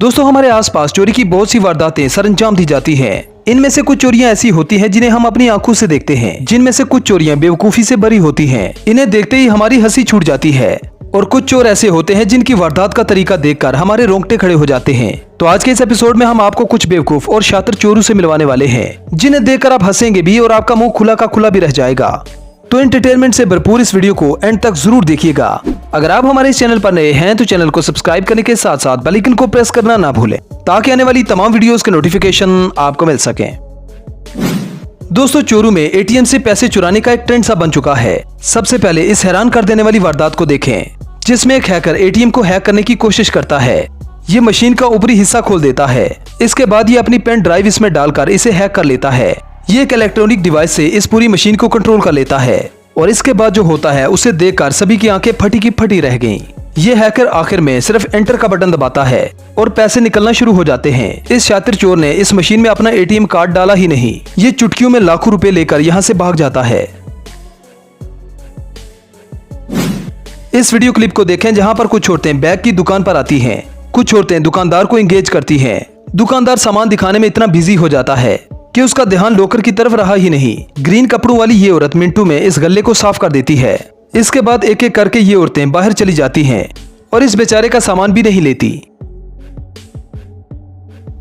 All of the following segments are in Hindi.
दोस्तों, हमारे आसपास चोरी की बहुत सी वारदातें सरंजाम दी जाती हैं। इनमें से कुछ चोरियां ऐसी होती हैं जिन्हें हम अपनी आंखों से देखते हैं, जिनमें से कुछ चोरियां बेवकूफी से भरी होती हैं। इन्हें देखते ही हमारी हंसी छूट जाती है। और कुछ चोर ऐसे होते हैं जिनकी वारदात का तरीका देखकर हमारे रोंगटे खड़े हो जाते हैं। तो आज के इस एपिसोड में हम आपको कुछ बेवकूफ और शातिर चोरों से मिलवाने वाले हैं, जिन्हें देखकर आप हंसेंगे भी और आपका मुंह खुला का खुला भी रह जाएगा। तो एंटरटेनमेंट से भरपूर इस वीडियो को एंड तक जरूर देखिएगा। अगर आप हमारे इस चैनल पर नए हैं तो चैनल को सब्सक्राइब करने के साथ साथ बेल आइकन को प्रेस करना ना भूलें, ताकि आने वाली तमाम वीडियोस के नोटिफिकेशन आपको मिल सकें। दोस्तों, चोरों में एटीएम से पैसे चुराने का एक ट्रेंड सा बन चुका है। सबसे पहले इस हैरान कर देने वाली वारदात को देखें, जिसमें एक हैकर एटीएम को हैक करने की कोशिश करता है। ये मशीन का ऊपरी हिस्सा खोल देता है। इसके बाद ये अपनी पेन ड्राइव इसमें डालकर इसे हैक कर लेता है। ये एक इलेक्ट्रॉनिक डिवाइस से इस पूरी मशीन को कंट्रोल कर लेता है। और इसके बाद जो होता है उसे देखकर सभी की आंखें फटी की फटी रह गईं। ये हैकर आखिर में सिर्फ एंटर का बटन दबाता है और पैसे निकलना शुरू हो जाते हैं। इस शातिर चोर ने इस मशीन में अपना एटीएम कार्ड डाला ही नहीं, ये चुटकियों में लाखों रुपए लेकर यहाँ से भाग जाता है। इस वीडियो क्लिप को देखें, जहाँ पर कुछ औरतें बैग की दुकान पर आती हैं। कुछ औरतें दुकानदार को एंगेज करती हैं। दुकानदार सामान दिखाने में इतना बिजी हो जाता है कि उसका ध्यान लॉकर की तरफ रहा ही नहीं। ग्रीन कपड़ों वाली ये औरत मिनटों में इस गल्ले को साफ कर देती है। इसके बाद एक एक करके ये औरतें बाहर चली जाती हैं और इस बेचारे का सामान भी नहीं लेती।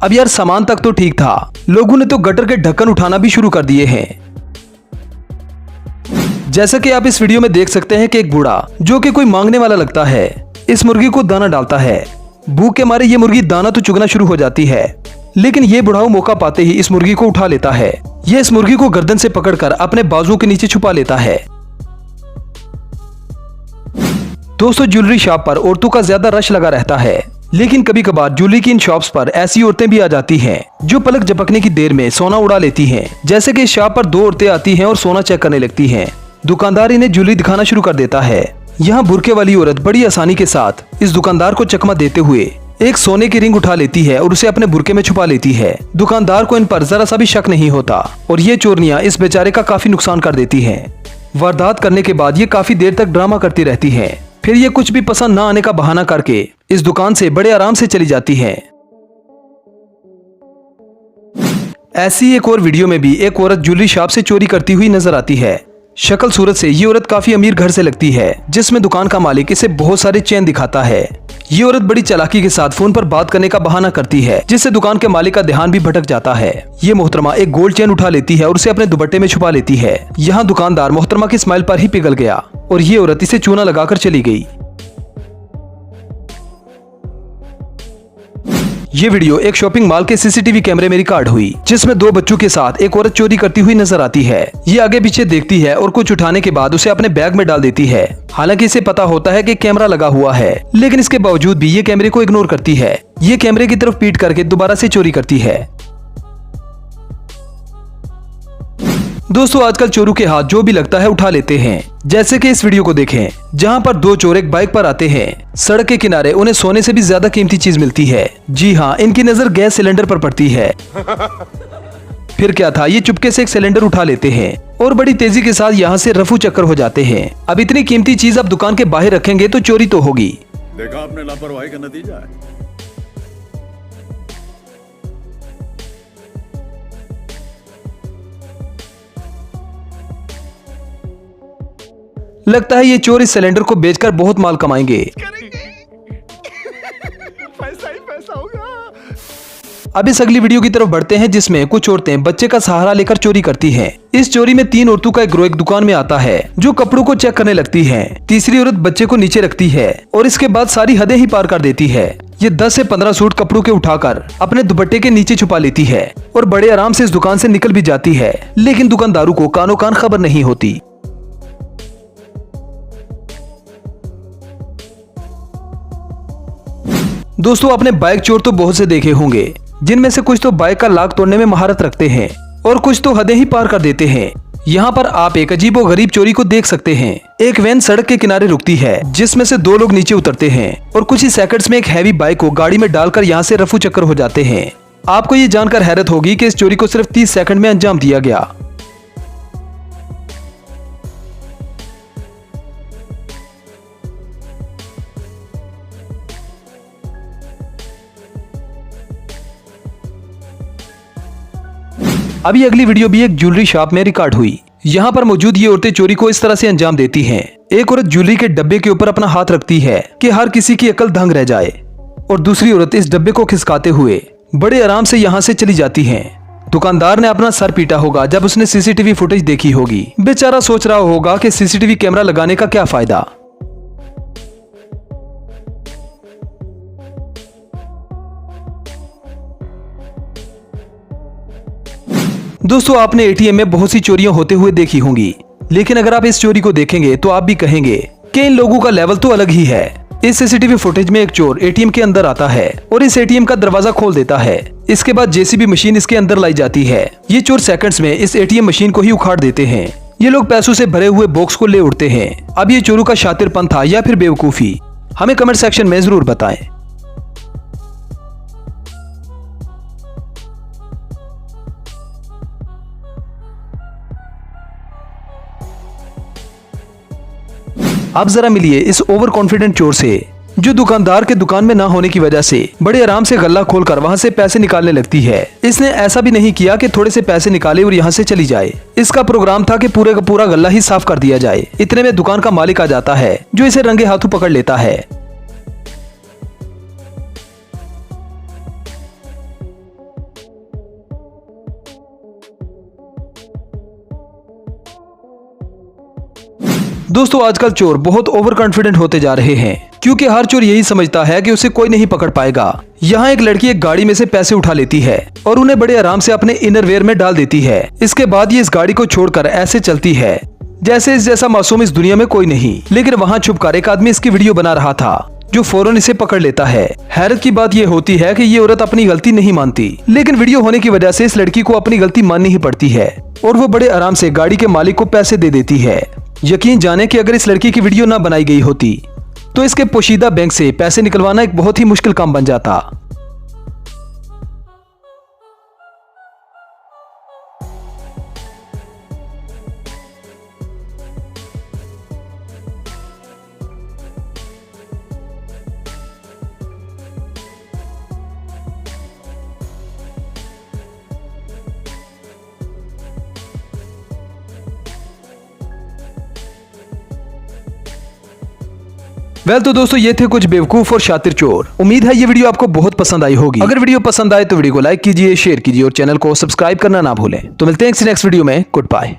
अब यार, सामान तक तो ठीक था, लोगों ने तो गटर के ढक्कन उठाना भी शुरू कर दिए हैं। जैसा कि आप इस वीडियो में देख सकते हैं कि एक बूढ़ा, जो कि कोई मांगने वाला लगता है, इस मुर्गी को दाना डालता है। भूख के मारे ये मुर्गी दाना तो चुगना शुरू हो जाती है, लेकिन ये बुढ़ाऊ मौका पाते ही इस मुर्गी को उठा लेता है। ये इस मुर्गी को गर्दन से पकड़कर अपने बाजुओं के नीचे छुपा लेता है। दोस्तों, ज्वेलरी शॉप पर औरतों का ज्यादा रश लगा रहता है, लेकिन कभी कभार ज्वेलरी की इन शॉप्स पर ऐसी औरतें भी आ जाती हैं जो पलक झपकने की देर में सोना उड़ा लेती हैं। जैसे कि इस शॉप पर दो औरतें आती हैं और सोना चेक करने लगती हैं। दुकानदार इन्हें ज्वेलरी दिखाना शुरू कर देता है। यहाँ बुरके वाली औरत बड़ी आसानी के साथ इस दुकानदार को चकमा देते हुए एक सोने की रिंग उठा लेती है और उसे अपने बुरके में छुपा लेती है। दुकानदार को इन पर जरा सा भी शक नहीं होता और ये चोरनियां इस बेचारे का काफी नुकसान कर देती हैं। वारदात करने के बाद ये काफी देर तक ड्रामा करती रहती हैं। फिर ये कुछ भी पसंद ना आने का बहाना करके इस दुकान से बड़े आराम से चली जाती हैं। ऐसी एक और वीडियो में भी एक औरत ज्वेलरी शॉप से चोरी करती हुई नजर आती है। शक्ल सूरत से ये औरत काफी अमीर घर से लगती है, जिसमें दुकान का मालिक इसे बहुत सारे चेन दिखाता है। ये औरत बड़ी चालाकी के साथ फोन पर बात करने का बहाना करती है, जिससे दुकान के मालिक का ध्यान भी भटक जाता है। ये मोहतरमा एक गोल्ड चेन उठा लेती है और उसे अपने दुपट्टे में छुपा लेती है। यहाँ दुकानदार मोहतरमा की स्माइल पर ही पिघल गया और ये औरत इसे चूना लगाकर चली गई। ये वीडियो एक शॉपिंग मॉल के सीसीटीवी कैमरे में रिकॉर्ड हुई, जिसमें दो बच्चों के साथ एक औरत चोरी करती हुई नजर आती है। ये आगे पीछे देखती है और कुछ उठाने के बाद उसे अपने बैग में डाल देती है। हालांकि इसे पता होता है कि कैमरा लगा हुआ है, लेकिन इसके बावजूद भी ये कैमरे को इग्नोर करती है। ये कैमरे की तरफ पीट करके दोबारा से चोरी करती है। दोस्तों, आजकल चोरों के हाथ जो भी लगता है उठा लेते हैं। जैसे कि इस वीडियो को देखें, जहां पर दो चोर एक बाइक पर आते हैं। सड़क के किनारे उन्हें सोने से भी ज्यादा कीमती चीज मिलती है। जी हाँ, इनकी नजर गैस सिलेंडर पर पड़ती है। फिर क्या था, ये चुपके से एक सिलेंडर उठा लेते हैं और बड़ी तेजी के साथ यहाँ से रफू चक्कर हो जाते हैं। अब इतनी कीमती चीज आप दुकान के बाहर रखेंगे तो चोरी तो होगी। देखा आपने लापरवाही का नतीजा है। लगता है ये चोर इस सिलेंडर को बेचकर बहुत माल कमाएंगे। पैसा ही पैसा होगा। अब इस अगली वीडियो की तरफ बढ़ते हैं, जिसमें कुछ औरतें बच्चे का सहारा लेकर चोरी करती हैं। इस चोरी में तीन औरतों का एक ग्रोह एक दुकान में आता है, जो कपड़ों को चेक करने लगती हैं। तीसरी औरत बच्चे को नीचे रखती है और इसके बाद सारी हदें ही पार कर देती है। ये 10 से 15 सूट कपड़ों के उठाकर अपने दुपट्टे के नीचे छुपा लेती है और बड़े आराम से इस दुकान से निकल भी जाती है। लेकिन दुकानदारों को कानो कान खबर नहीं होती। दोस्तों, आपने बाइक चोर तो बहुत से देखे होंगे, जिनमें से कुछ तो बाइक का लॉक तोड़ने में महारत रखते हैं और कुछ तो हदें ही पार कर देते हैं। यहाँ पर आप एक अजीब और गरीब चोरी को देख सकते हैं। एक वैन सड़क के किनारे रुकती है, जिसमें से दो लोग नीचे उतरते हैं और कुछ ही सेकंड्स में एक हैवी बाइक को गाड़ी में डालकर यहाँ से रफू चक्कर हो जाते हैं। आपको ये जानकर हैरत होगी कि इस चोरी को सिर्फ 30 सेकंड में अंजाम दिया गया। अभी अगली वीडियो भी एक ज्वेलरी शॉप में रिकॉर्ड हुई। यहाँ पर मौजूद ये औरतें चोरी को इस तरह से अंजाम देती हैं। एक औरत ज्वेलरी के डब्बे के ऊपर अपना हाथ रखती है कि हर किसी की अकल दंग रह जाए, और दूसरी औरत इस डब्बे को खिसकाते हुए बड़े आराम से यहाँ से चली जाती है। दुकानदार ने अपना सर पीटा होगा जब उसने सीसीटीवी फुटेज देखी होगी। बेचारा सोच रहा होगा कि सीसीटीवी कैमरा लगाने का क्या फायदा। दोस्तों, आपने एटीएम में बहुत सी चोरियां होते हुए देखी होंगी, लेकिन अगर आप इस चोरी को देखेंगे तो आप भी कहेंगे कि इन लोगों का लेवल तो अलग ही है। इस सीसीटीवी फुटेज में एक चोर एटीएम के अंदर आता है और इस एटीएम का दरवाजा खोल देता है। इसके बाद जेसीबी मशीन इसके अंदर लाई जाती है। ये चोर सेकंड्स में इस एटीएम मशीन को ही उखाड़ देते हैं। ये लोग पैसों से भरे हुए बॉक्स को ले उड़ते हैं। अब ये चोरों का शातिरपन था या फिर बेवकूफी, हमें कमेंट सेक्शन में जरूर बताएं। आप जरा मिलिए इस ओवर कॉन्फिडेंट चोर से, जो दुकानदार के दुकान में ना होने की वजह से बड़े आराम से गल्ला खोलकर वहां से पैसे निकालने लगती है। इसने ऐसा भी नहीं किया कि थोड़े से पैसे निकाले और यहाँ से चली जाए। इसका प्रोग्राम था कि पूरे का पूरा गल्ला ही साफ कर दिया जाए। इतने में दुकान का मालिक आ जाता है, जो इसे रंगे हाथों पकड़ लेता है। दोस्तों, आजकल चोर बहुत ओवर कॉन्फिडेंट होते जा रहे हैं, क्योंकि हर चोर यही समझता है कि उसे कोई नहीं पकड़ पाएगा। यहाँ एक लड़की एक गाड़ी में से पैसे उठा लेती है और उन्हें बड़े आराम से अपने इनरवेयर में डाल देती है। इसके बाद ये इस गाड़ी को छोड़कर ऐसे चलती है जैसे इस जैसा मासूम इस दुनिया में कोई नहीं। लेकिन वहाँ छुपकर एक आदमी इसकी वीडियो बना रहा था, जो फौरन इसे पकड़ लेता है। हैरत की बात यह होती है कि ये औरत अपनी गलती नहीं मानती, लेकिन वीडियो होने की वजह से इस लड़की को अपनी गलती माननी ही पड़ती है और वो बड़े आराम से गाड़ी के मालिक को पैसे दे देती है। यकीन जाने कि अगर इस लड़की की वीडियो ना बनाई गई होती तो इसके पोशीदा बैंक से पैसे निकलवाना एक बहुत ही मुश्किल काम बन जाता। तो दोस्तों, ये थे कुछ बेवकूफ और शातिर चोर। उम्मीद है ये वीडियो आपको बहुत पसंद आई होगी। अगर वीडियो पसंद आए तो वीडियो को लाइक कीजिए, शेयर कीजिए और चैनल को सब्सक्राइब करना ना भूलें। तो मिलते हैं नेक्स्ट वीडियो में। Good bye.